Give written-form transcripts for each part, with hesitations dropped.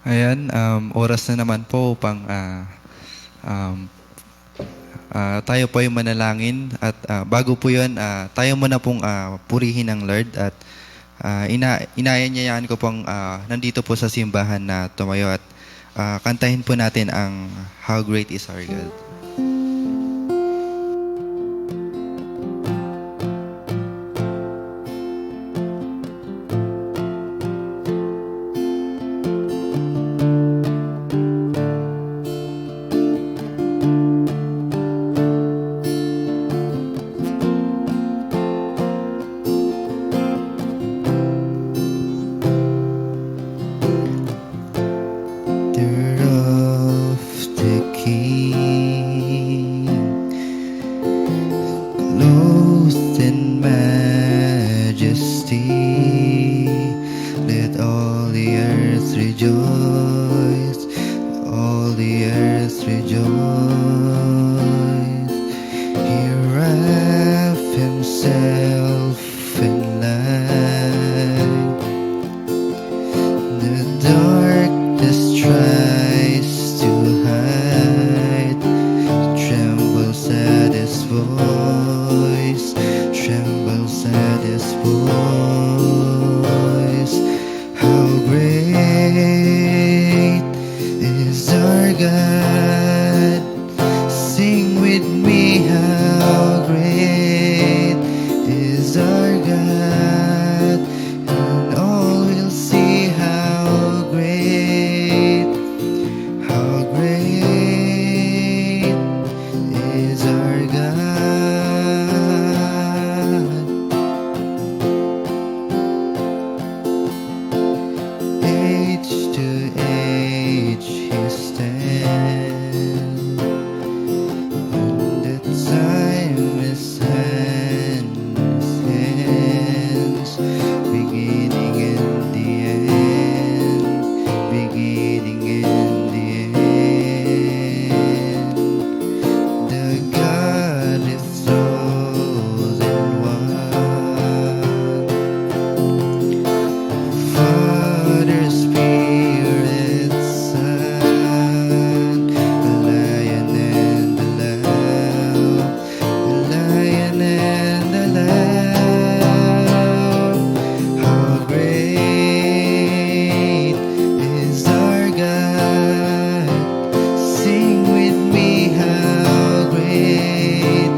Ayan, oras na naman po upang um, tayo po ay manalangin at bago po yun, tayo muna pong purihin ang Lord at inaanyayahan ko pong nandito po sa simbahan na tumayo at kantahin po natin ang How Great is Our God. Of the King, clothed in majesty, let all the earth rejoice, all the earth rejoice. He wrapped himself in light, the darkness tries to hide, trembles at his voice, trembles at his voice. How great is our God? Sing with me, how great is our God, and all will see how great is our God. Age to age He stands, and the time is in His hands, beginning and the end, beginning and the end. The God is chosen one, Father, Spirit, Son, the Lion and the Lamb, the Lion and the Lamb. How great is our God? Sing with me, how great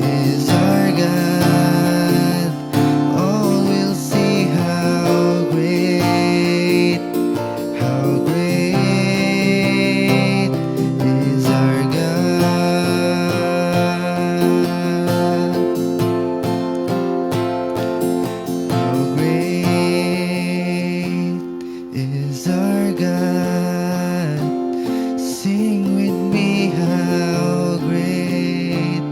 is our God. All will see how great is our God. How great is our God? Sing with me, how great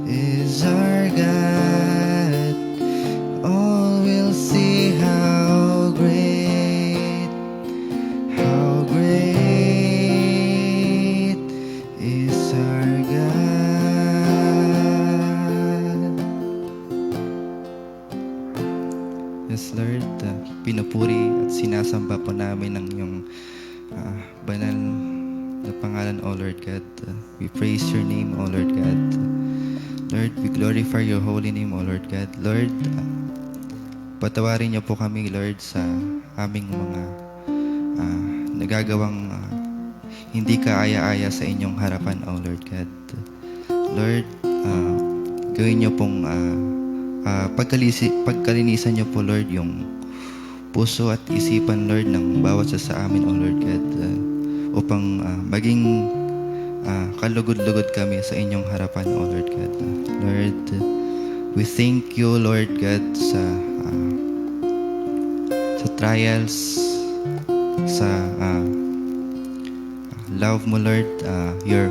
is our God. All will see how great is our God. Yes, Lord, pinupuri at sinasamba po namin ang iyong banal na pangalan, O Lord God. We praise your name, O Lord God. Lord, we glorify your holy name, O Lord God. Lord, patawarin niyo po kami, Lord, sa aming mga nagagawang hindi kaaya-aya sa inyong harapan, O Lord God. Lord, gawin niyo pong pagkalinisan niyo po, Lord, yung puso at isipan, Lord, ng bawat sa amin, O Lord God, upang maging kalugod-lugod kami sa inyong harapan, O Lord God. Lord, we thank you, Lord God, sa trials, sa love mo, Lord,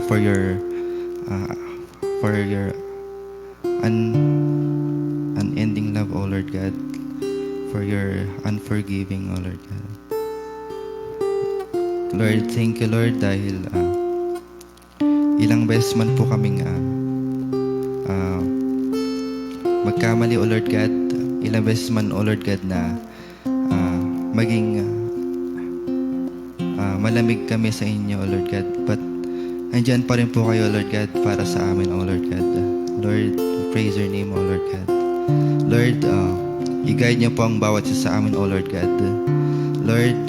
for your unending love, O Lord God, for your unforgiving, O Lord God. Lord, thank you, Lord, dahil ilang beses man po kaming magkamali, O Lord God, ilang beses man, O Lord God, na maging malamig kami sa inyo, O Lord God. But andyan pa rin po kayo, Lord God, para sa amin, O Lord God. Lord, we praise your name, O Lord God. Lord, i-guide niyo po ang bawat isa sa amin, O Lord God. Lord,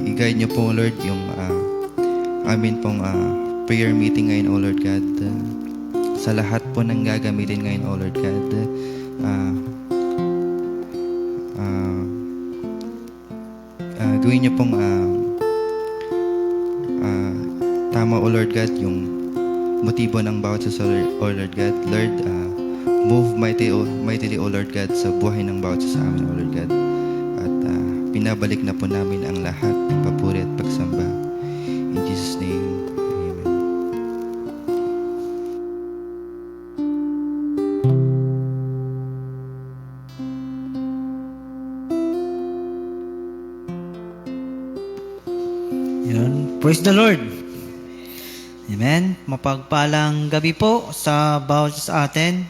i-guide niyo po, Lord, yung amin pong prayer meeting ngayon, O Lord God. Sa lahat po ng gagamitin ngayon, O Lord God. Gawin niyo pong tama, O Lord God, yung motibo ng bawat isa, O Lord God. Lord, move mightily, O Lord God, sa buhay ng bawat isa sa amin, O Lord God. At pinabalik na po namin ang lahat ng papuri at pagsamba. In Jesus' name, Amen. Yun. Praise the Lord. Amen. Mapagpalang gabi po sa bawat sa atin.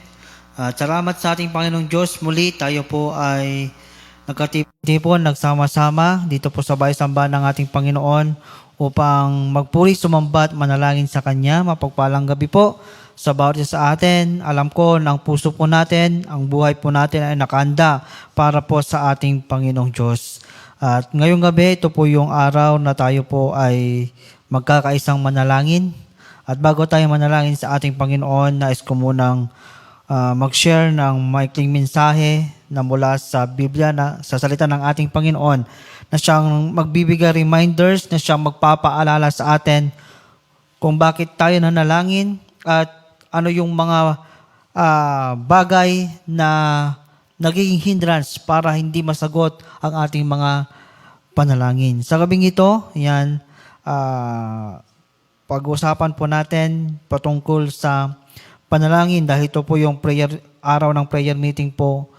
At salamat sa ating Panginoong Diyos. Muli tayo po ay nagkatipon, nagsama-sama dito po sa bahay-samba ng ating Panginoon upang magpuri, sumamba at manalangin sa Kanya. Mapagpalang gabi po sa bawat sa atin. Alam ko na ang puso po natin, ang buhay po natin ay nakahanda para po sa ating Panginoong Diyos. At ngayong gabi, ito po yung araw na tayo po ay magkakaisang manalangin. At bago tayo manalangin sa ating Panginoon, nais ko munang mag-share ng maikling mensahe na mula sa Biblia, na sa salita ng ating Panginoon, na siyang magbibigay reminders, na siyang magpapaalala sa atin kung bakit tayo nanalangin at ano yung mga bagay na nagiging hindrance para hindi masagot ang ating mga panalangin. Sa gabing ito, yan, pag-usapan po natin patungkol sa panalangin dahil ito po yung araw ng prayer meeting po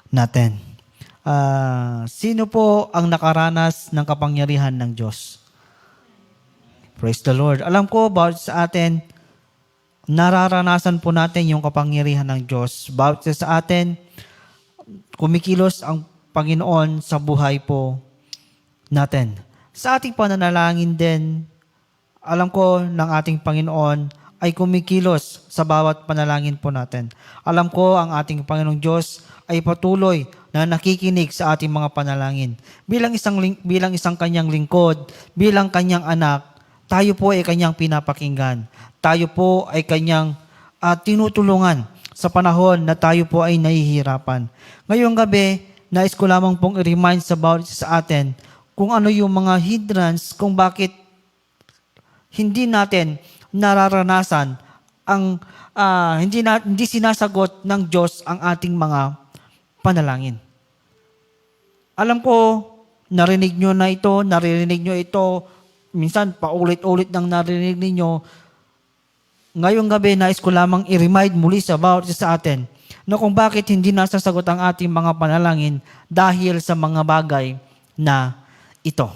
natin. Sino po ang nakaranas ng kapangyarihan ng Diyos? Praise the Lord. Alam ko, bawat sa atin, nararanasan po natin yung kapangyarihan ng Diyos. Bawat sa atin, kumikilos ang Panginoon sa buhay po natin. Sa ating pananalangin din, alam ko ng ating Panginoon ay kumikilos sa bawat panalangin po natin. Alam ko ang ating Panginoong Diyos ay patuloy na nakikinig sa ating mga panalangin. Bilang isang kanyang lingkod, bilang kanyang anak, tayo po ay kanyang pinapakinggan. Tayo po ay kanyang tinutulungan sa panahon na tayo po ay nahihirapan. Ngayong gabi, nais ko lamang pong i-remind sa bawat sa atin kung ano yung mga hindrance, kung bakit hindi natin nararanasan ang hindi sinasagot ng Diyos ang ating mga panalangin. Alam ko, naririnig nyo ito, minsan paulit-ulit nang naririnig ninyo. Ngayong gabi, nais ko lamang i-remind muli sa bawat isa sa atin na kung bakit hindi nasasagot ang ating mga panalangin dahil sa mga bagay na ito.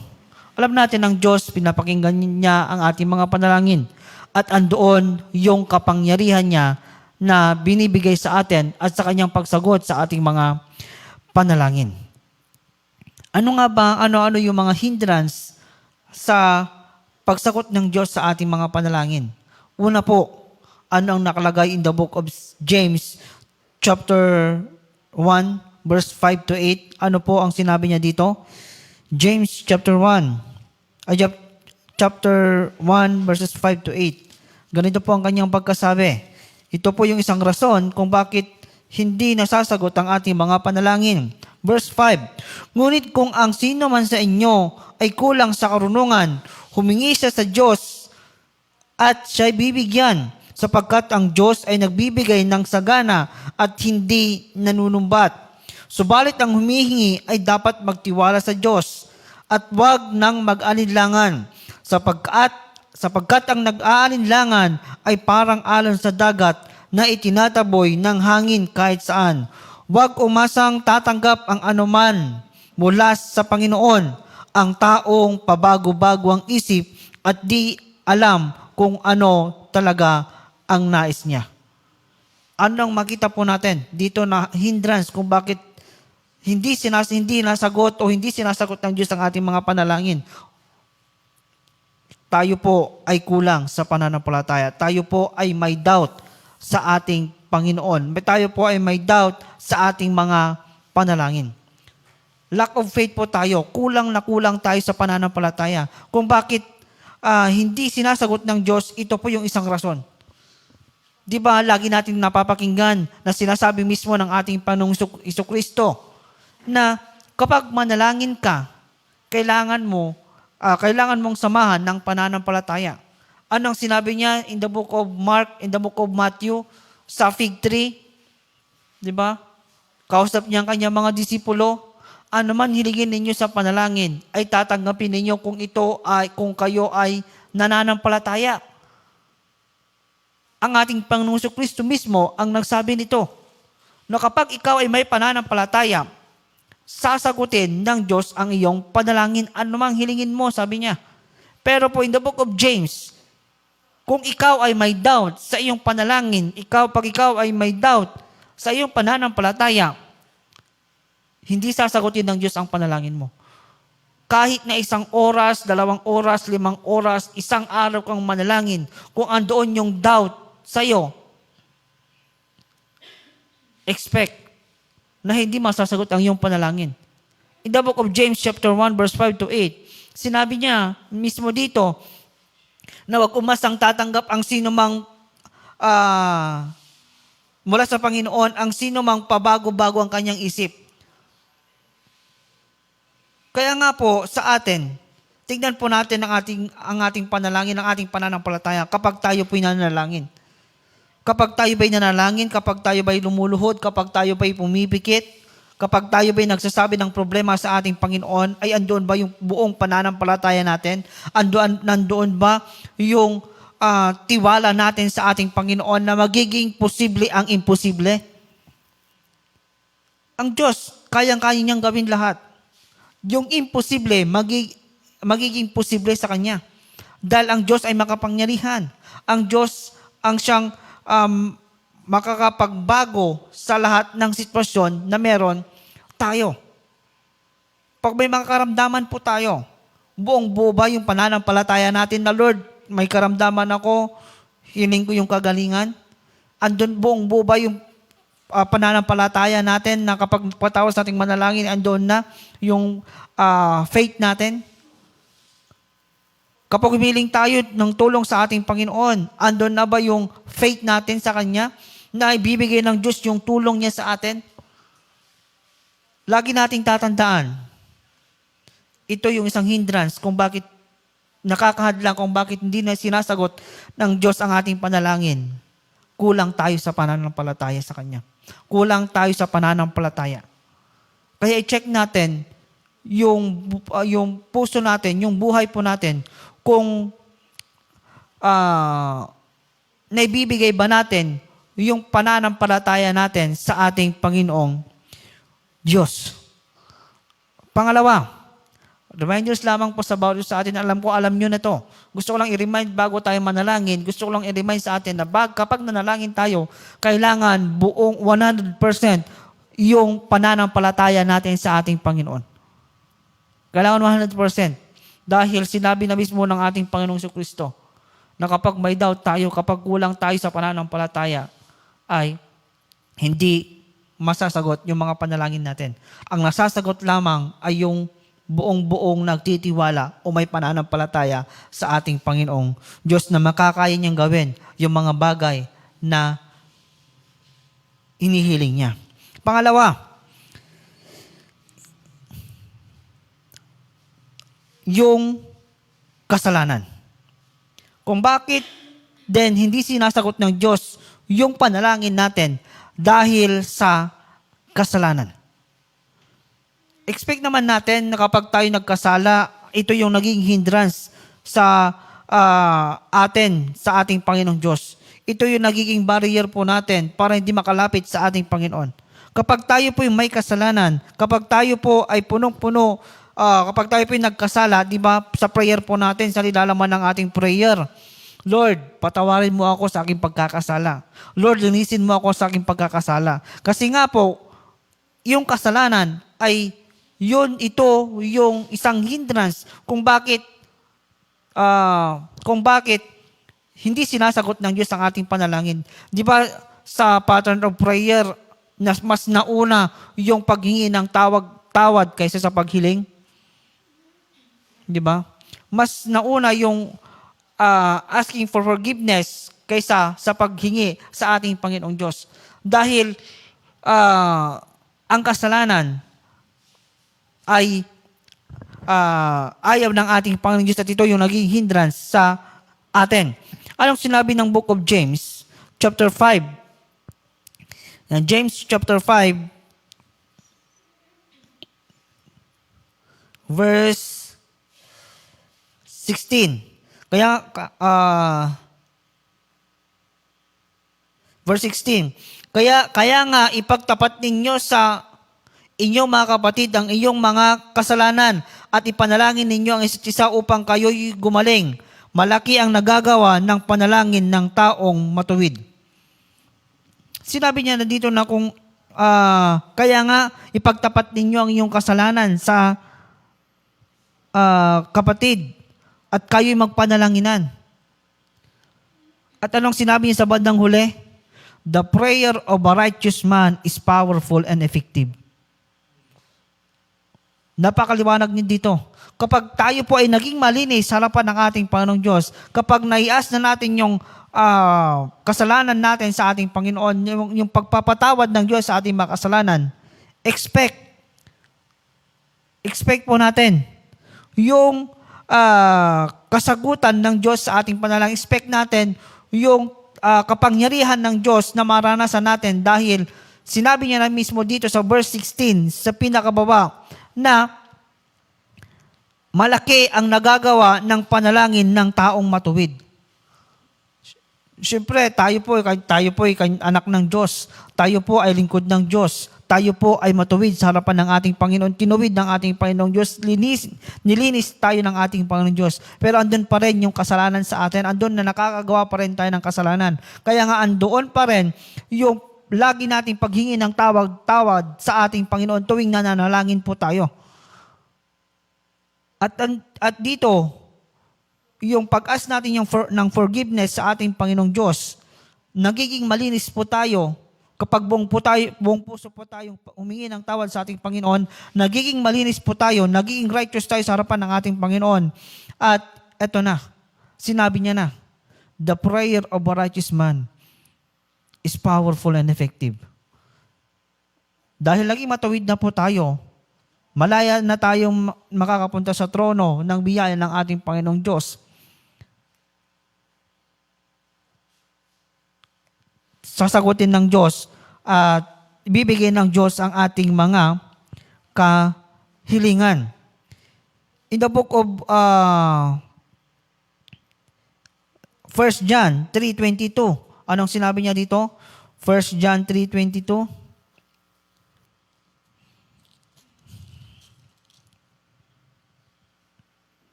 Alam natin ang Diyos, pinapakinggan niya ang ating mga panalangin. At andoon yung kapangyarihan niya na binibigay sa atin at sa kanyang pagsagot sa ating mga panalangin. Ano nga ba, ano yung mga hindrance sa pagsagot ng Diyos sa ating mga panalangin? Una po, ano ang nakalagay in the book of James, chapter 1, verse 5 to 8? Ano po ang sinabi niya dito? James chapter 1, verses 5 to 8. Ganito po ang kanyang pagkasabi. Ito po yung isang rason kung bakit hindi nasasagot ang ating mga panalangin. Verse 5, ngunit kung ang sino man sa inyo ay kulang sa karunungan, humingi siya sa Diyos at siya'y bibigyan, sapagkat ang Diyos ay nagbibigay ng sagana at hindi nanunumbat. Subalit ang humihingi ay dapat magtiwala sa Diyos at huwag nang mag-alinlangan, sapagkat ang nag-aalinlangan ay parang alon sa dagat na itinataboy ng hangin kahit saan. Huwag umasang tatanggap ang anuman mula sa Panginoon. Ang taong pabago-bago ang isip at di alam kung ano talaga ang nais niya. Anong makita po natin dito na hindrance kung bakit hindi nasagot o hindi sinasagot ng Diyos ang ating mga panalangin? tayo po ay kulang sa pananampalataya. Tayo po ay may doubt sa ating Panginoon. Tayo po ay may doubt sa ating mga panalangin. Lack of faith po tayo. Kulang na kulang tayo sa pananampalataya. Kung bakit hindi sinasagot ng Diyos, ito po yung isang rason. Di ba, lagi natin napapakinggan na sinasabi mismo ng ating Panginoong Jesucristo na kapag manalangin ka, kailangan mong samahan ng pananampalataya. Anong sinabi niya in the book of Mark, in the book of Matthew, sa fig tree? Di ba? Kausap niya ang kanyang mga disipulo, ano man hilingin ninyo sa panalangin, ay tatanggapin ninyo kung kayo ay nananampalataya. Ang ating Panginoong Jesucristo mismo ang nagsabi nito, na kapag ikaw ay may pananampalataya, sasagutin ng Diyos ang iyong panalangin, anumang hilingin mo, sabi niya. Pero po in the book of James, kung ikaw ay may doubt sa iyong panalangin, pag ikaw ay may doubt sa iyong pananampalataya, hindi sasagutin ng Diyos ang panalangin mo. Kahit na 1 oras, 2 oras, 5 oras, 1 araw kang manalangin, kung andoon yung doubt sa iyo, expect na hindi masasagot ang iyong panalangin. In the book of James chapter 1 verse 5 to 8, sinabi niya mismo dito na wag umasang tatanggap ang sino mang mula sa Panginoon, ang sino mang pabago-bago ang kanyang isip. Kaya nga po sa atin, tignan po natin ang ating panalangin, ang ating pananampalataya kapag tayo po'y nanalangin. Kapag tayo ba'y nanalangin, kapag tayo ba'y lumuluhod, kapag tayo ba'y pumipikit, kapag tayo ba'y nagsasabi ng problema sa ating Panginoon, ay andoon ba yung buong pananampalataya natin? Nandoon ba yung tiwala natin sa ating Panginoon na magiging posible ang imposible? Ang Diyos, kayang-kaya niyang gawin lahat. Yung imposible, magiging posible sa Kanya. Dahil ang Diyos ay makapangyarihan. Ang Diyos ang siyang makakapagbago sa lahat ng sitwasyon na meron tayo. Pag may makaramdaman po tayo, buong buo ba yung pananampalataya natin na, Lord, may karamdaman ako, hiling ko yung kagalingan? Andun buong buo ba yung pananampalataya natin na kapag patawag sa ating manalangin, andun na yung faith natin? Kapag humiling tayo ng tulong sa ating Panginoon, andun na ba yung faith natin sa Kanya na ibibigay ng Diyos yung tulong niya sa atin? Lagi nating tatandaan, ito yung isang hindrance kung bakit nakakahadlang, kung bakit hindi na sinasagot ng Diyos ang ating panalangin. Kulang tayo sa pananampalataya sa Kanya. Kulang tayo sa pananampalataya. Kaya i-check natin yung puso natin, yung buhay po natin, kung naibibigay ba natin yung pananampalataya natin sa ating Panginoong Diyos. Pangalawa, reminders lamang po sa bawat sa atin. Alam nyo na to. Gusto ko lang i-remind bago tayo manalangin, gusto ko lang i-remind sa atin na kapag nanalangin tayo, kailangan buong 100% yung pananampalataya natin sa ating Panginoon. Kailangan 100%. Dahil sinabi na mismo ng ating Panginoong Jesucristo na kapag may doubt tayo, kapag kulang tayo sa pananampalataya, ay hindi masasagot yung mga panalangin natin. Ang nasasagot lamang ay yung buong-buong nagtitiwala o may pananampalataya sa ating Panginoong Diyos na makakaya niyang gawin yung mga bagay na inihiling niya. Pangalawa, yung kasalanan. Kung bakit then hindi sinasagot ng Diyos yung panalangin natin dahil sa kasalanan. Expect naman natin na kapag tayo nagkasala, ito yung naging hindrance sa atin, sa ating Panginoong Diyos. Ito yung nagiging barrier po natin para hindi makalapit sa ating Panginoon. Kapag tayo po yung may kasalanan, kapag tayo po ay punong-puno, kapag tayo po yung nagkasala, di ba, sa prayer po natin, sa nilalaman ng ating prayer, Lord, patawarin mo ako sa aking pagkakasala. Lord, linisin mo ako sa aking pagkakasala. Kasi nga po, yung kasalanan ay ito yung isang hindrance kung bakit kung bakit hindi sinasagot ng Diyos ang ating panalangin. Di ba sa pattern of prayer, mas nauna yung paghingi ng tawad kaysa sa paghiling? Di ba? Mas nauna yung asking for forgiveness kaysa sa paghingi sa ating Panginoong Diyos. Dahil ang kasalanan ay ayaw ng ating Panginoong Diyos at ito yung naging hindrance sa atin. Anong sinabi ng Book of James, chapter 5? James chapter 5, verse 16. Verse 16. Kaya nga ipagtapat ninyo sa inyong mga kapatid ang inyong mga kasalanan at ipanalangin ninyo ang isa't isa upang kayo'y gumaling. Malaki ang nagagawa ng panalangin ng taong matuwid. Sinabi niya na dito na kung kaya nga ipagtapat ninyo ang inyong kasalanan sa kapatid at kayo'y magpanalanginan. At anong sinabi niya sa bandang huli? The prayer of a righteous man is powerful and effective. Napakaliwanag din dito. Kapag tayo po ay naging malinis sa harapan ng ating Panginoong Diyos, kapag naias na natin yung kasalanan natin sa ating Panginoon, yung pagpapatawad ng Diyos sa ating mga kasalanan, expect po natin yung kasagutan ng Diyos sa ating panalangin. Expect natin yung kapangyarihan ng Diyos na maranasan natin dahil sinabi niya na mismo dito sa verse 16, sa pinakababa, na malaki ang nagagawa ng panalangin ng taong matuwid. Siyempre, tayo po ay anak ng Diyos. Tayo po ay lingkod ng Diyos. Tayo po ay matuwid sa harapan ng ating Panginoon. Tinuwid ng ating Panginoong Diyos. Nilinis tayo ng ating Panginoong Diyos. Pero andun pa rin yung kasalanan sa atin. Andun na nakakagawa pa rin tayo ng kasalanan. Kaya nga andoon pa rin yung lagi nating paghingi ng tawad sa ating Panginoon tuwing nananalangin po tayo. At dito, yung pag-ask natin ng forgiveness sa ating Panginoong Diyos, nagiging malinis po tayo kapag buong puso po tayong humingi ng tawad sa ating Panginoon, nagiging malinis po tayo, nagiging righteous tayo sa harapan ng ating Panginoon. At eto na, sinabi niya na, the prayer of a righteous man is powerful and effective. Dahil lagi matuwid na po tayo, malaya na tayong makakapunta sa trono ng biyaya ng ating Panginoong Diyos. Sasagutin ng Diyos at ibibigay ng Diyos ang ating mga kahilingan. In the book of 1 John 3:22, anong sinabi niya dito? 1 John 3:22.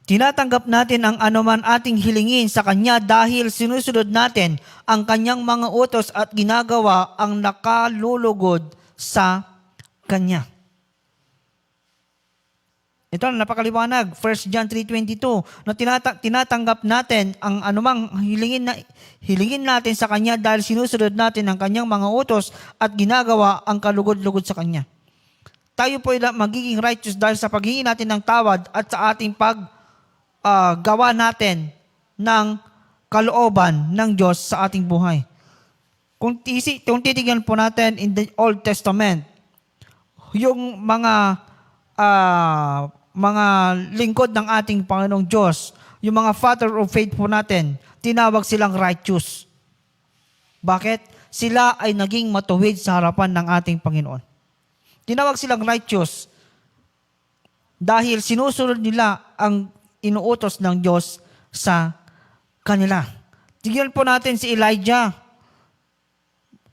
Tinatanggap natin ang anuman ating hilingin sa Kanya dahil sinusunod natin ang Kanyang mga utos at ginagawa ang nakalulugod sa Kanya. Ito na napakaliwanag, 1 John 3:22, na tinatanggap natin ang anumang hilingin natin sa Kanya dahil sinusunod natin ang Kanyang mga utos at ginagawa ang kalugod-lugod sa Kanya. Tayo po ay magiging righteous dahil sa paghingi natin ng tawad at sa ating gawa natin ng kalooban ng Diyos sa ating buhay. Kung titignan po natin in the Old Testament, yung mga lingkod ng ating Panginoong Diyos, yung mga father of faith po natin, tinawag silang righteous. Bakit? Sila ay naging matuwid sa harapan ng ating Panginoon. Tinawag silang righteous dahil sinusunod nila ang inuutos ng Diyos sa kanila. Tignan po natin si Elijah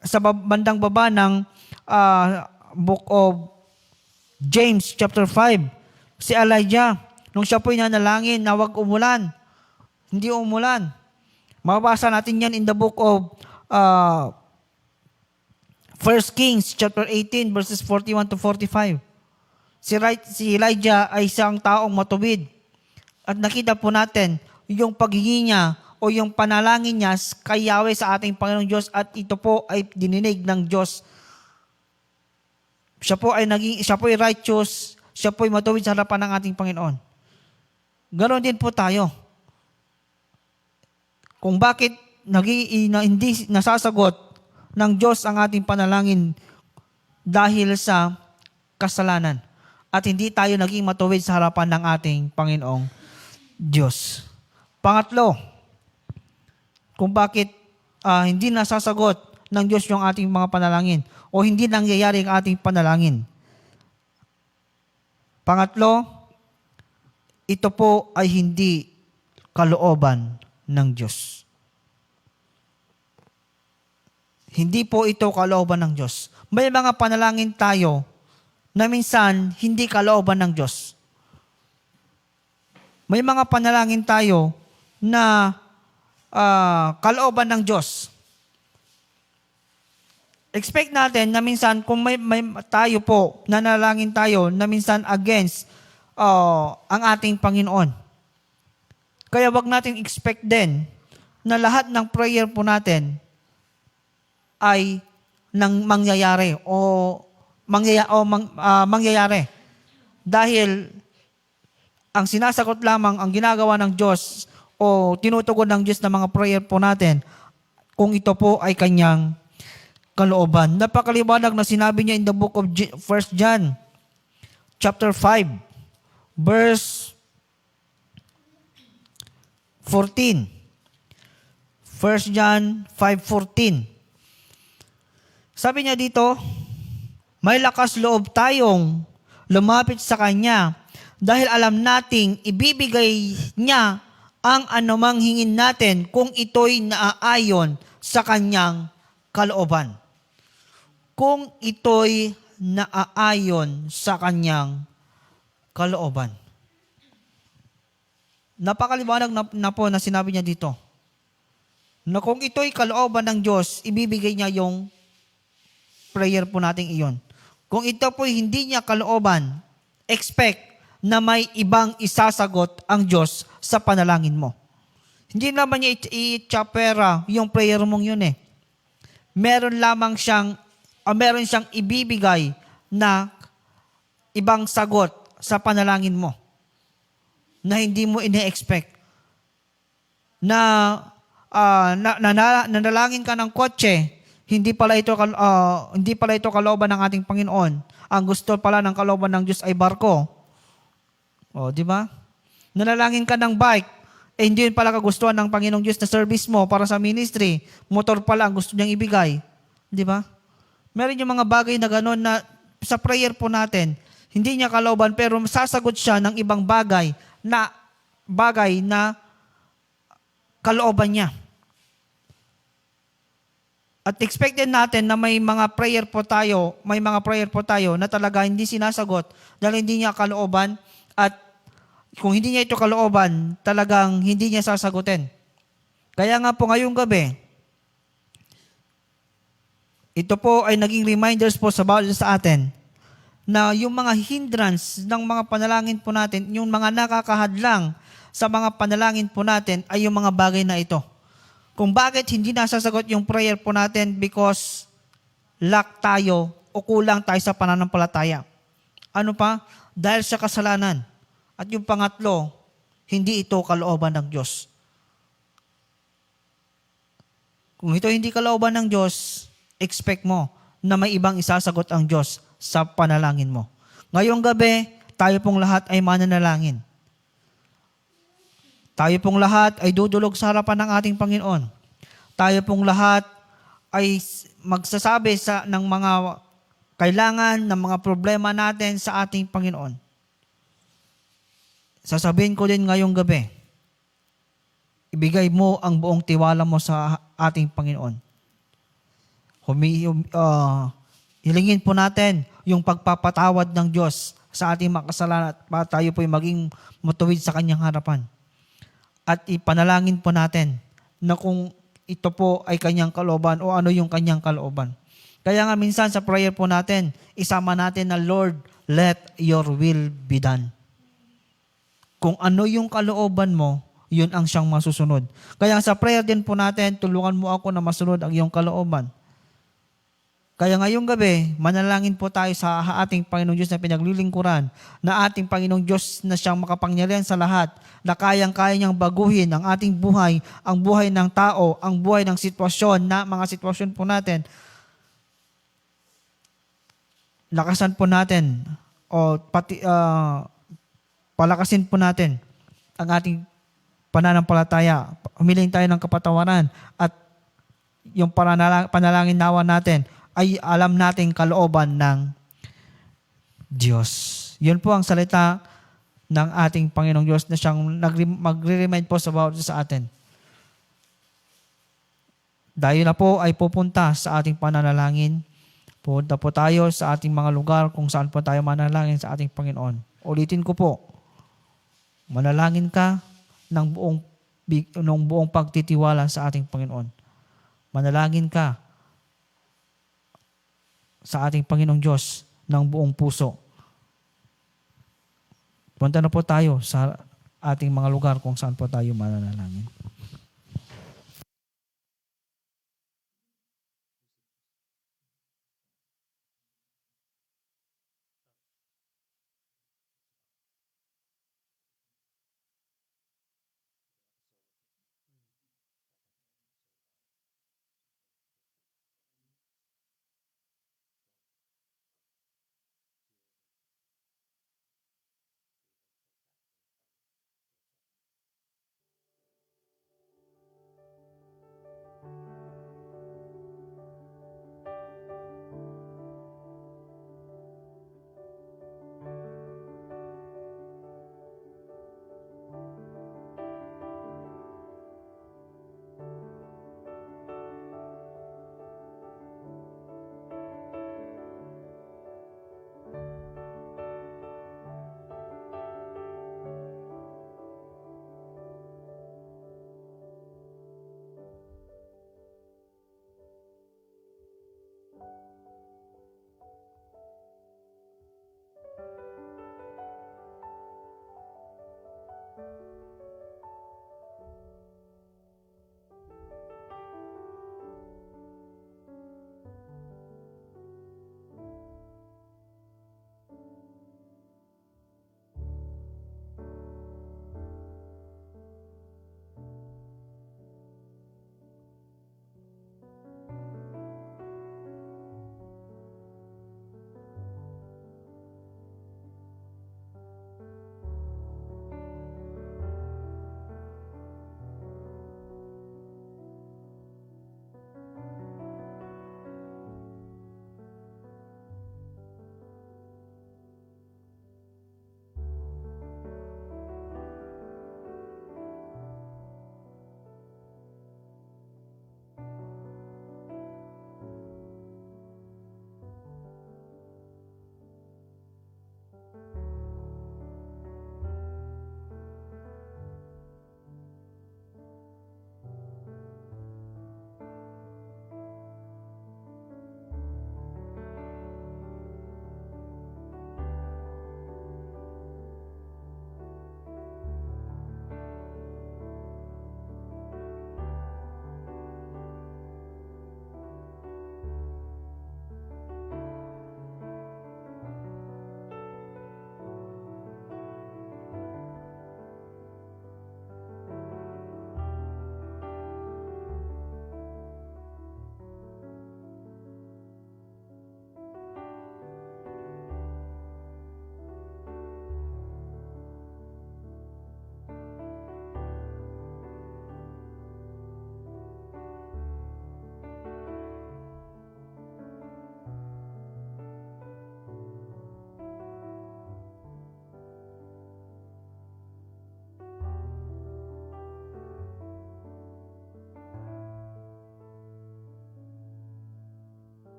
sa bandang baba ng book of James chapter 5. Si Elijah, nung siya po'y nanalangin na huwag umulan, hindi umulan. Mababasa natin yan in the book of 1 Kings chapter 18 verses 41 to 45. si Elijah ay isang taong matuwid. At nakita po natin yung paghingi niya o yung panalangin niya kay Yahweh sa ating Panginoong Diyos at ito po ay dininig ng Diyos. Siya po ay righteous, siya po ay matuwid sa harapan ng ating Panginoon. Ganon din po tayo. Kung bakit hindi nasasagot ng Diyos ang ating panalangin dahil sa kasalanan at hindi tayo naging matuwid sa harapan ng ating Panginoong Diyos. Pangatlo, kung bakit hindi nasasagot ng Diyos yung ating mga panalangin o hindi nangyayari ang ating panalangin. Pangatlo, ito po ay hindi kalooban ng Diyos. Hindi po ito kalooban ng Diyos. May mga panalangin tayo na minsan hindi kalooban ng Diyos. May mga panalangin tayo na kalooban ng Diyos. Expect natin na minsan kung may tayo po, nanalangin tayo na minsan against ang ating Panginoon. Kaya wag natin expect din na lahat ng prayer po natin ay mangyayari mangyayari. Dahil ang sinasagot lamang, ang ginagawa ng Diyos o tinutugon ng Diyos ng mga prayer po natin kung ito po ay kanyang kalooban. Napakaliwanag na sinabi niya in the book of 1 John chapter 5 verse 14. 1 John 5:14. Sabi niya dito, may lakas loob tayong lumapit sa Kanya dahil alam nating ibibigay niya ang anumang hingin natin kung ito'y naaayon sa Kanyang kalooban. Kung ito'y naaayon sa Kanyang kalooban. Napakaliwanag na po na sinabi niya dito, na kung ito'y kalooban ng Diyos, ibibigay niya yung prayer po nating iyon. Kung ito po hindi niya kalooban, expect na may ibang isasagot ang Diyos sa panalangin mo. Hindi naman niya i-chapera yung prayer mong yun eh. Meron siyang ibibigay na ibang sagot sa panalangin mo na hindi mo ine-expect. Nanalangin ka ng kotse, hindi pala ito kalooban ng ating Panginoon. Ang gusto pala ng kalooban ng Diyos ay barko. O, di ba? Nanalangin ka ng bike, hindi yun pala kagustuhan ng Panginoong Diyos na service mo para sa ministry. Motor pala ang gusto niyang ibigay. Di ba? Meron yung mga bagay na gano'n na sa prayer po natin, hindi niya kalooban pero sasagot siya ng ibang bagay na kalooban niya. At expected natin na may mga prayer po tayo na talaga hindi sinasagot dahil hindi niya kalooban at kung hindi niya ito kalooban, talagang hindi niya sasagutin. Kaya nga po ngayong gabi, ito po ay naging reminders po sa bawat sa atin na yung mga hindrance ng mga panalangin po natin, yung mga nakakahadlang sa mga panalangin po natin ay yung mga bagay na ito. Kung bakit hindi nasasagot yung prayer po natin because lack tayo o kulang tayo sa pananampalataya. Ano pa? Dahil sa kasalanan. At yung pangatlo, hindi ito kalooban ng Diyos. Kung ito hindi kalooban ng Diyos, expect mo na may ibang isasagot ang Diyos sa panalangin mo. Ngayong gabi, tayo pong lahat ay mananalangin. Tayo pong lahat ay dudulog sa harapan ng ating Panginoon. Tayo pong lahat ay magsasabi ng mga kailangan, ng mga problema natin sa ating Panginoon. Sasabihin ko din ngayong gabi, ibigay mo ang buong tiwala mo sa ating Panginoon. Hilingin po natin yung pagpapatawad ng Diyos sa ating mga kasalanan at tayo po ay maging matuwid sa Kanyang harapan. At ipanalangin po natin na kung ito po ay Kanyang kalooban o ano yung Kanyang kalooban. Kaya nga minsan sa prayer po natin, isama natin na Lord, let your will be done. Kung ano yung kalooban mo, yun ang siyang masusunod. Kaya sa prayer din po natin, tulungan mo ako na masunod ang iyong kalooban. Kaya ngayong gabi, manalangin po tayo sa ating Panginoong Diyos na pinaglilingkuran, na ating Panginoong Diyos na siyang makapangyarihan sa lahat, na kayang-kaya niyang baguhin ang ating buhay, ang buhay ng tao, ang buhay ng sitwasyon, na mga sitwasyon po natin. Lakasan po natin o palakasin po natin ang ating pananampalataya. Humiling tayo ng kapatawaran at yung panalangin nawa natin ay alam nating kalooban ng Diyos. Yun po ang salita ng ating Panginoong Diyos na siyang magre-remind po sa bawat isa sa atin. Dahil na po ay pupunta sa ating pananalangin. Pupunta po tayo sa ating mga lugar kung saan po tayo manalangin sa ating Panginoon. Ulitin ko po, manalangin ka ng buong pagtitiwala sa ating Panginoon. Manalangin ka sa ating Panginoong Diyos ng buong puso. Punta na po tayo sa ating mga lugar kung saan po tayo mananalangin.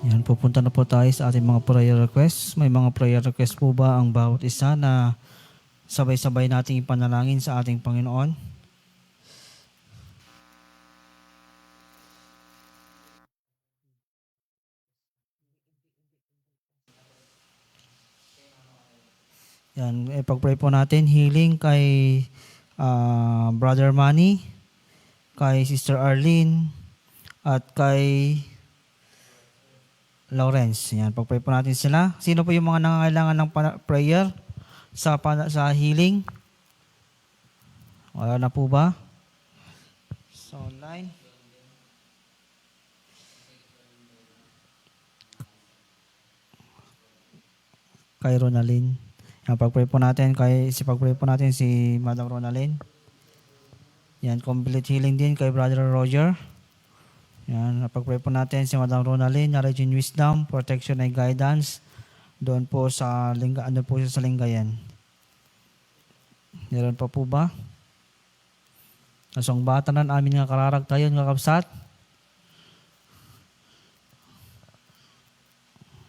Yan, pupunta na po tayo sa ating mga prayer requests. May mga prayer requests po ba ang bawat isa na sabay-sabay nating ipanalangin sa ating Panginoon? Yan, pag-pray po natin healing kay Brother Manny, kay Sister Arlene, at kay Lawrence. Yan, pag-pray po natin sila. Sino po yung mga nangangailangan ng prayer sa healing? Wala na po ba? Sa online. Kay Ronalyn. Yan, pag-pray po natin si Madam Ronalyn. Yan, complete healing din kay Brother Roger. Yan, pag-pray po natin si Madam Ronalyn, knowledge and wisdom, protection and guidance. Doon po sa sa Lingayen. Meron pa po ba? Asong bata na amin nga kararagtayon nga kapsat.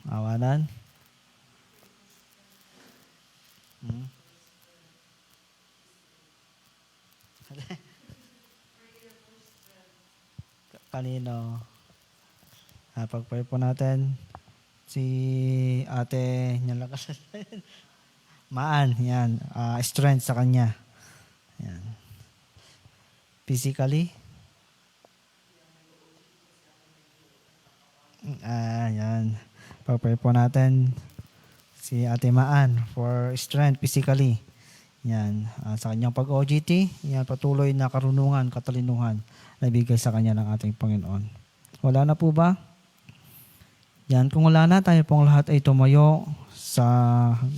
Awanan. Kanino? Pag-pray po natin si ate Nyalakas. Maan, yan. Strength sa kanya. Yan. Physically. Yan. Pag-pray po natin si ate Maan for strength physically. Yan. Sa kanyang pag-OGT, yan, patuloy na karunungan, katalinuhan na ibigay sa kanya ng ating Panginoon. Wala na po ba? Yan, kung wala na, tayo pong lahat ay tumayo sa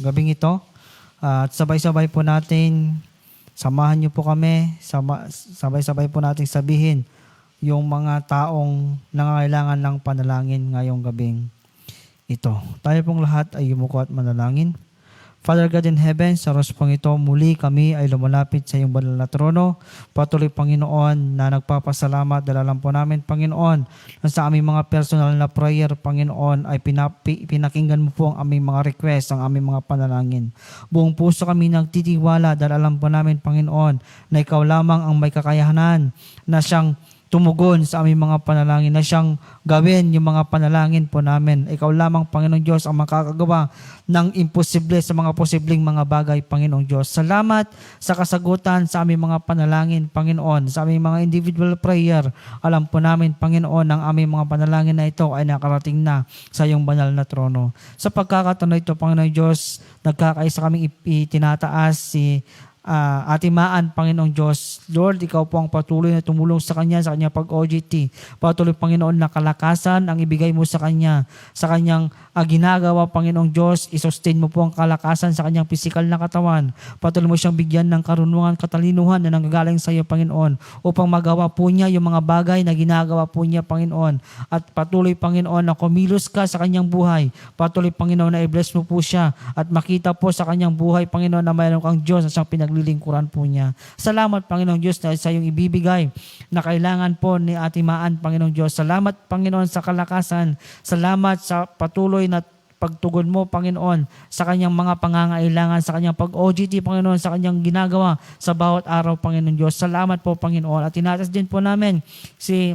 gabing ito. At sabay-sabay po natin, samahan niyo po kami, sabay-sabay po natin sabihin yung mga taong nangangailangan ng panalangin ngayong gabing ito. Tayo pong lahat ay yumuko at manalangin. Father God in heaven, sa oras pang ito, muli kami ay lumalapit sa iyong banal na trono. Patuloy, Panginoon, na nagpapasalamat. Dalalang po namin, Panginoon, na sa aming mga personal na prayer, Panginoon, ay pinakinggan mo po ang aming mga request, ang aming mga panalangin. Buong puso kami nagtitiwala dahil alam po namin, Panginoon, na ikaw lamang ang may kakayahanan na siyang tumugon sa aming mga panalangin, na siyang gawin yung mga panalangin po namin. Ikaw lamang, Panginoong Diyos, ang makakagawa ng imposible sa mga posibleng mga bagay, Panginoong Diyos. Salamat sa kasagutan sa aming mga panalangin, Panginoon, sa aming mga individual prayer. Alam po namin, Panginoon, ang aming mga panalangin na ito ay nakarating na sa iyong banal na trono. Sa pagkakataon na ito, Panginoong Diyos, nagkakaisa kaming itinataas si Ate Maan, Panginoong Diyos. Lord, ikaw po ang patuloy na tumulong sa kanya pag-OGT. Patuloy, Panginoon, na kalakasan ang ibigay mo sa kanya, sa kanyang ginagawa, Panginoong Diyos. I-sustain mo po ang kalakasan sa kanyang physical na katawan. Patuloy mo siyang bigyan ng karunungan, katalinuhan na nanggagaling sa iyo, Panginoon, upang magawa po niya yung mga bagay na ginagawa po niya, Panginoon. At patuloy, Panginoon, na kumilos ka sa kanyang buhay. Patuloy, Panginoon, na i-bless mo po siya at makita po sa kanyang buhay, Panginoon, na mayroon kang Diyos na siyang pinaglilingkuran po niya. Salamat, Panginoong Diyos, dahil sa iyong ibibigay na kailangan po ni Ate Maan, Panginoong Diyos. Salamat, Panginoon, sa kalakasan. Salamat sa patuloy na pagtugon mo, Panginoon, sa kanyang mga pangangailangan, sa kanyang pag-OGT, Panginoon, sa kanyang ginagawa sa bawat araw, Panginoon Diyos. Salamat po, Panginoon. At tinatas din po namin si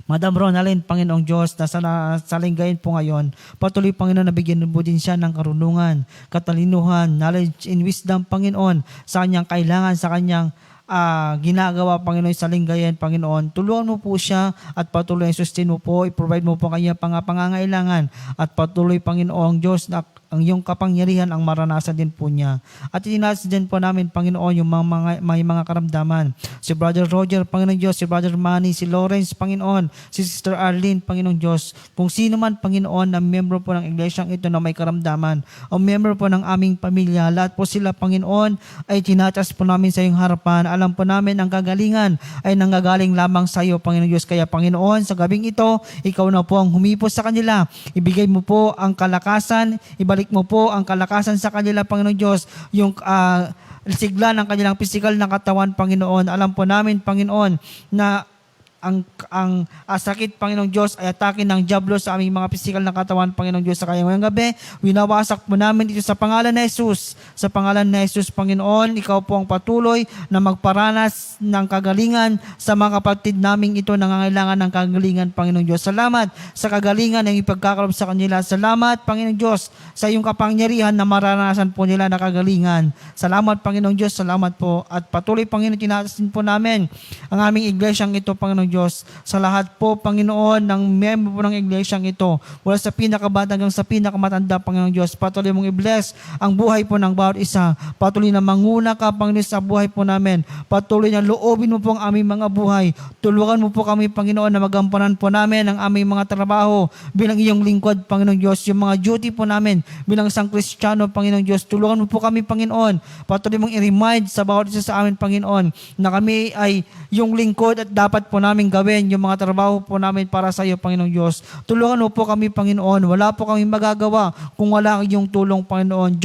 Madam Ronalyn, Panginoong Diyos, na sa Lingayen po ngayon. Patuloy, Panginoon, nabigyan mo din siya ng karunungan, katalinuhan, knowledge and wisdom, Panginoon, sa kanyang kailangan, sa kanyang ginagawa, Panginoon, sa Lingayen, Panginoon. Tulungan mo po siya at patuloy sustain mo po, i-provide mo po kanya pangangailangan at patuloy, Panginoong Diyos, na ang iyong kapangyarihan ang maranasan din po niya. At itinasa din po namin, Panginoon, yung may mga karamdaman. Si Brother Roger, Panginoon Diyos, si Brother Manny, si Lawrence, Panginoon, si Sister Arlene, Panginoon Diyos. Kung sino man, Panginoon, na member po ng iglesyang ito na may karamdaman o member po ng aming pamilya, lahat po sila, Panginoon, ay tinatas po namin sa iyong harapan. Alam po namin ang kagalingan ay nanggagaling lamang sa iyo, Panginoon Diyos. Kaya, Panginoon, sa gabing ito, ikaw na po ang humipos sa kanila. Ibigay mo po ang kalakasan, ibalik mo po ang kalakasan sa kanila, Panginoon Diyos, yung sigla ng kanilang physical na katawan, Panginoon. Alam po namin, Panginoon, na sakit, Panginoong Diyos, ay atake ng diablo sa aming mga pisikal na katawan, Panginoong Diyos, sa kayong ngayong gabi. Winawasak po namin ito sa pangalan ni Jesus. Sa pangalan ni Jesus, Panginoon, ikaw po ang patuloy na magparanas ng kagalingan sa mga kapatid naming ito nangangailangan ng kagalingan, Panginoong Diyos. Salamat sa kagalingan ng ipagkakalob sa kanila. Salamat, Panginoong Diyos, sa iyong kapangyarihan na maranasan po nila na kagalingan. Salamat, Panginoong Diyos. Salamat po. At patuloy, Panginoon, tinatasin po namin ang aming iglesyang ito, Panginoong Diyos. Sa lahat po, Panginoon, ng member po ng iglesyang ito, mula sa pinakabata hanggang sa pinakamatanda, Panginoong Diyos, patuloy mong i-bless ang buhay po ng bawat isa. Patuloy na manguna ka, Panginoon, sa buhay po namin. Patuloy na loobin mo po ang aming mga buhay. Tulungan mo po kami, Panginoon, na magampanan po namin ang aming mga trabaho bilang iyong lingkod, Panginoong Diyos. Yung mga duty po namin bilang isang Kristiyano, Panginoong Diyos. Tulungan mo po kami, Panginoon. Patuloy mong i-remind sa bawat isa sa amin, Panginoon, na kami ay yung lingkod at dapat po namin gawin yung mga trabaho po namin para sa iyo, Panginoong Diyos. Tulungan mo po kami, Panginoon. Wala po kami magagawa kung wala ang iyong tulong, Panginoon.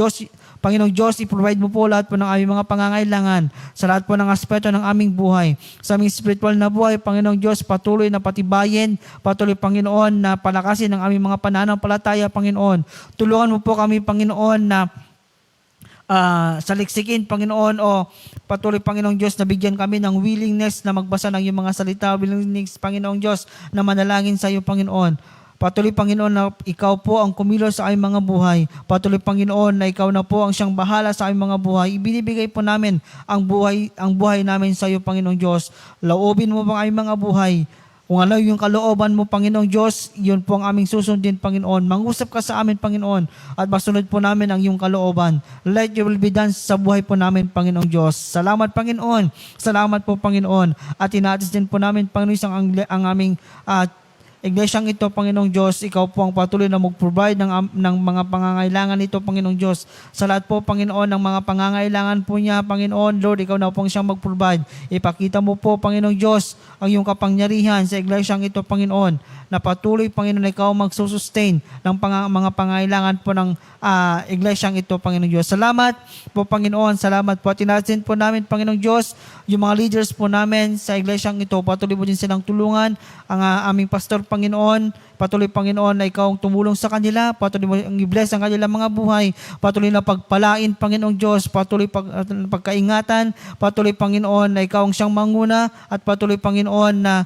Panginoong Diyos, i-provide mo po lahat po ng aming mga pangangailangan sa lahat po ng aspeto ng aming buhay. Sa aming spiritual na buhay, Panginoong Diyos, patuloy na patibayin, patuloy, Panginoon, na palakasin ang aming mga pananampalataya, Panginoon. Tulungan mo po kami, Panginoon, na saliksikin, Panginoon, o patuloy, Panginoong Diyos, na bigyan kami ng willingness na magbasa ng iyong mga salita, willingness, Panginoong Diyos, na manalangin sa iyo, Panginoon. Patuloy, Panginoon, na ikaw po ang kumilos sa aming mga buhay. Patuloy, Panginoon, na ikaw na po ang siyang bahala sa aming mga buhay. Ibinibigay po namin ang buhay namin sa iyo, Panginoong Diyos. Laobin mo ang aming mga buhay. Kung ano yung kalooban mo, Panginoong Diyos, yun po ang aming susundin, Panginoon. Mangusap ka sa amin, Panginoon, at masunod po namin ang iyong kalooban. Let your will be done sa buhay po namin, Panginoong Diyos. Salamat, Panginoon. Salamat po, Panginoon. At inatis din po namin, Panginoon, ang aming iglesyang ito, Panginoong Diyos. Ikaw po ang patuloy na mag-provide ng mga pangangailangan nito, Panginoong Diyos. Sa lahat po, Panginoon, ng mga pangangailangan po niya, Panginoon, Lord, ikaw na po ang siyang mag-provide. Ipakita mo po, Panginoong Diyos, ang iyong kapangyarihan sa iglesyang ito, Panginoon, na patuloy, Panginoon, ikaw magsusustain ng mga pangangailangan po ng iglesyang ito, Panginoong Diyos. Salamat po, Panginoon. Salamat po. At tinasin po namin, Panginoong Diyos, yung mga leaders po namin sa iglesyang ito. Patuloy mo din silang tulungan. Ang aming pastor, Panginoon, patuloy, Panginoon, na ikaw ang tumulong sa kanila. Patuloy mo ang i-bless ang kanilang mga buhay. Patuloy na pagpalain, Panginoong Diyos. Patuloy pagkaingatan. Patuloy, Panginoon, na ikaw ang siyang manguna. At patuloy, Panginoon, na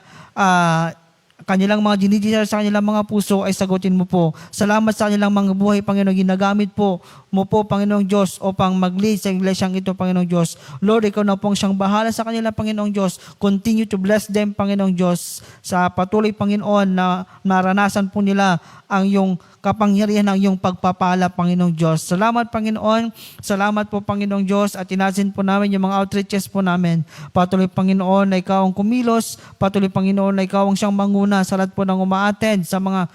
kanilang mga dinidesire sa kanilang mga puso ay sagutin mo po. Salamat sa kanilang mga buhay, Panginoon. Ginagamit po mo po, Panginoong Diyos, upang mag-lead sa iglesyang ito, Panginoong Diyos. Lord, ikaw na po ang siyang bahala sa kanila, Panginoong Diyos. Continue to bless them, Panginoong Diyos, sa patuloy, Panginoon, na naranasan po nila ang iyong kapangyarihan ng iyong pagpapala, Panginoong Diyos. Salamat, Panginoon. Salamat po, Panginoong Diyos, at tinasin po namin yung mga outreaches po namin. Patuloy, Panginoon, na ikaw ang kumilos. Patuloy, Panginoon, na ikaw ang siyang manguna sa lahat po ng umaattend sa mga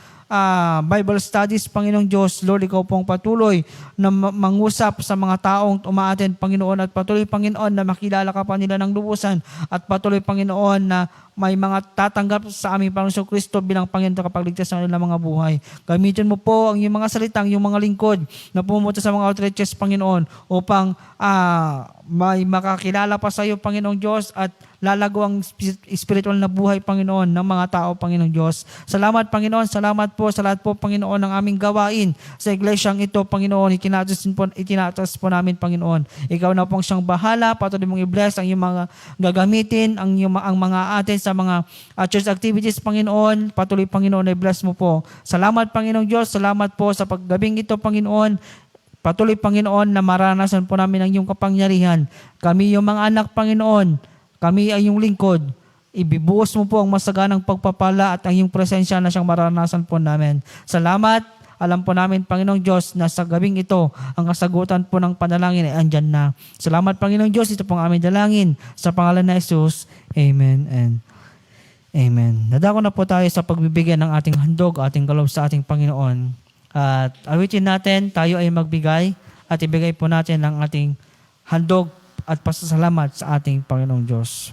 Bible studies, Panginoong Diyos. Lord, ikaw pong patuloy na mangusap sa mga taong umaattend, Panginoon, at patuloy, Panginoon, na makilala ka pa nila ng lubusan, at patuloy, Panginoon, na may mga tatanggap sa aming Panginoong Kristo bilang Panginoon kapagligtas sa kanilang mga buhay. Gamitin mo po ang iyong mga salitang, yung mga lingkod na pumunta sa mga outreaches, Panginoon, upang may makakilala pa sa iyo, Panginoong Diyos, at lalago ang spiritual na buhay, Panginoon, ng mga tao, Panginoong Diyos. Salamat, Panginoon. Salamat po sa lahat po, Panginoon, ng aming gawain sa iglesyang ito, Panginoon. Itinatas po namin, Panginoon. Ikaw na pong siyang bahala. Patuloy mong i-bless ang iyong mga gagamitin, ang mga atin sa mga church activities, Panginoon. Patuloy, Panginoon, i-bless mo po. Salamat, Panginoong Diyos. Salamat po sa paggabing ito, Panginoon. Patuloy, Panginoon, na maranasan po namin ang iyong kapangyarihan. Kami yung mga anak, Panginoon. Kami ay iyong lingkod. Ibibuhos mo po ang masaganang pagpapala at ang iyong presensya na siyang maranasan po namin. Salamat. Alam po namin, Panginoong Diyos, na sa gabing ito, ang kasagutan po ng panalangin ay andyan na. Salamat, Panginoong Diyos. Ito pong aming dalangin. Sa pangalan na Jesus. Amen and Amen. Nadako na po tayo sa pagbibigyan ng ating handog, ating kaloob sa ating Panginoon. At awitin natin, tayo ay magbigay at ibigay po natin ang ating handog at pasasalamat sa ating Panginoong Diyos.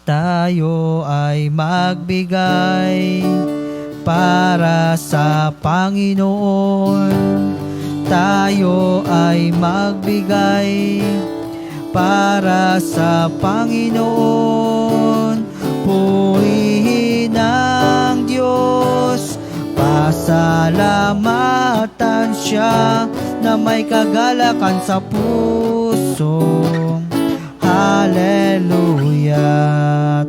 Tayo ay magbigay para sa Panginoon. Tayo ay magbigay para sa Panginoon. purihin ng Diyos, pasalamatan siya na may kagalakan sa puso. Hallelujah!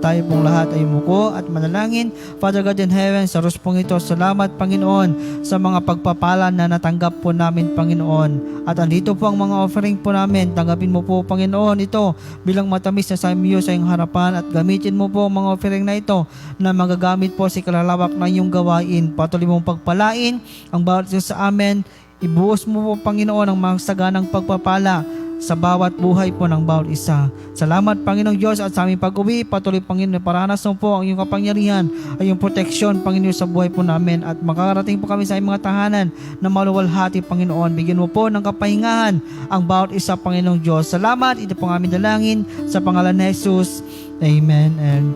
Tayo pong lahat ay umuko at manalangin. Father God in heaven, sa oras pong ito, salamat Panginoon sa mga pagpapala na natanggap po namin Panginoon. At andito po ang mga offering po namin. Tanggapin mo po Panginoon ito bilang matamis na samiyo sa iyong harapan at gamitin mo po ang mga offering na ito na magagamit po sa kalalawak na iyong gawain. Patuloy mong pagpalain ang bawat isa sa amin. Ibuhos mo po Panginoon ang mga saganang pagpapala sa bawat buhay po ng bawat isa. Salamat Panginoong Diyos at sa aming pag-uwi, patuloy Panginoon, paranas mo po ang iyong kapangyarihan, ang iyong proteksyon Panginoon sa buhay po namin at makakarating po kami sa aming mga tahanan na maluwalhati Panginoon. Bigyan mo po ng kapahingahan ang bawat isa Panginoong Diyos. Salamat, ito po ang aming dalangin sa pangalan ni Jesus. Amen and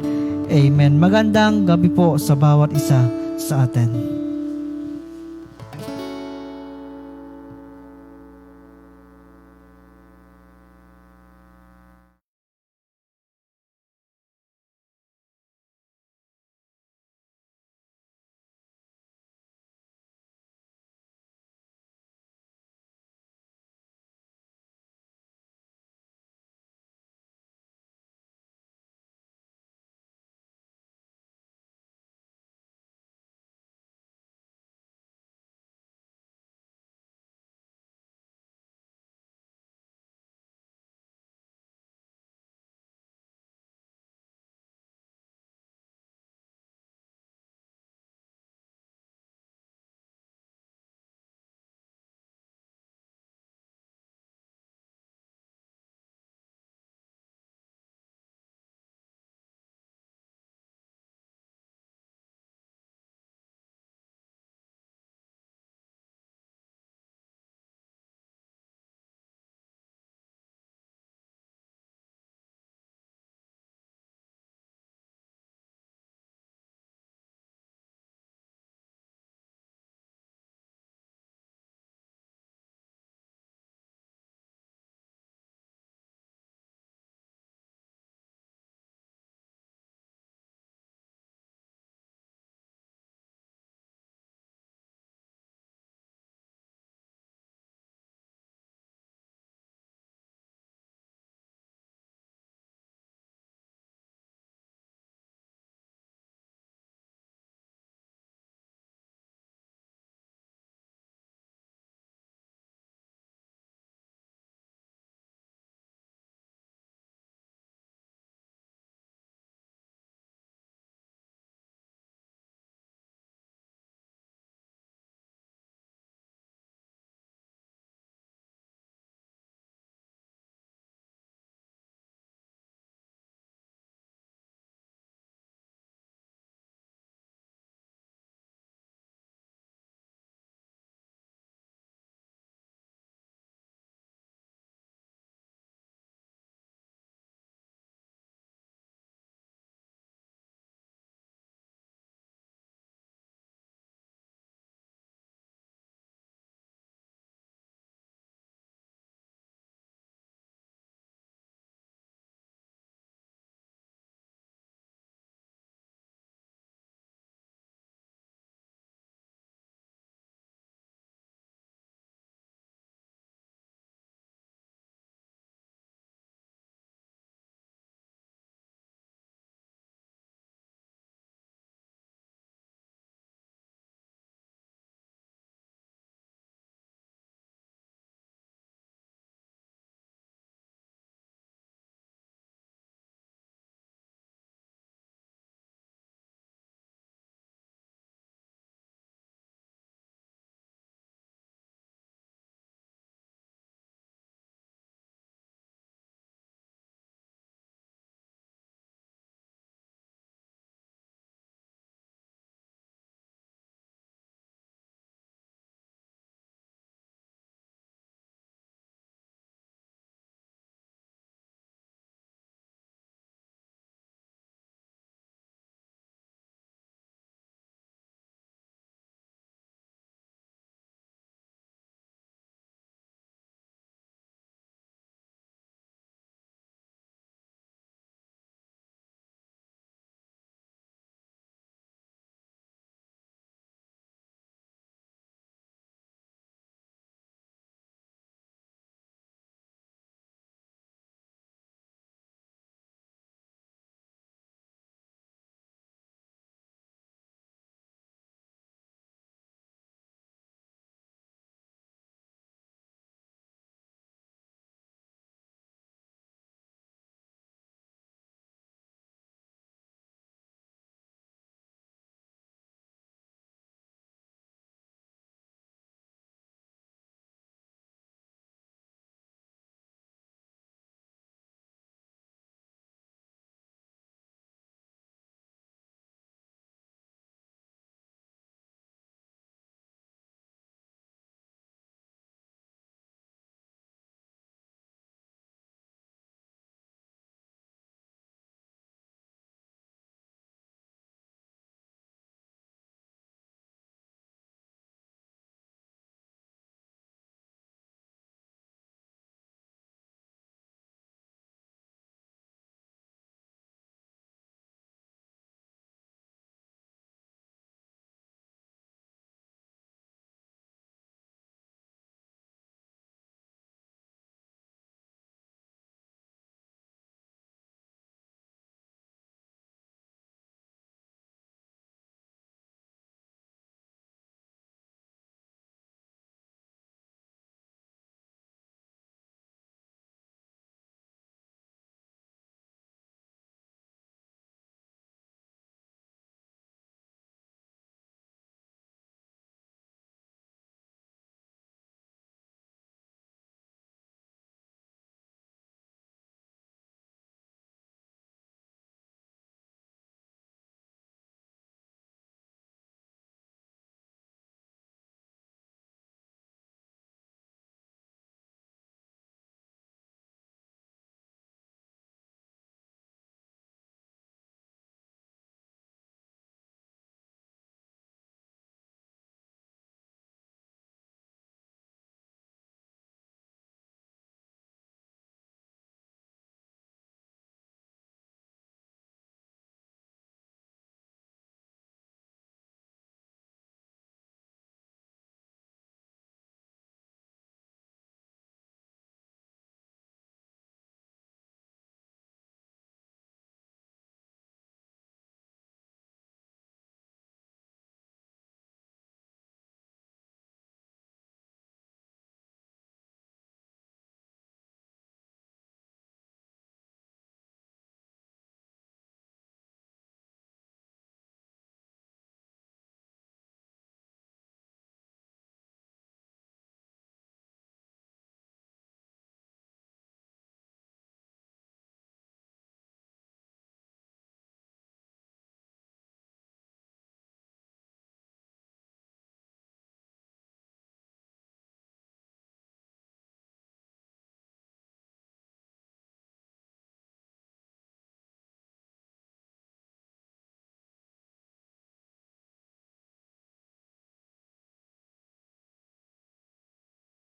Amen. Magandang gabi po sa bawat isa sa atin.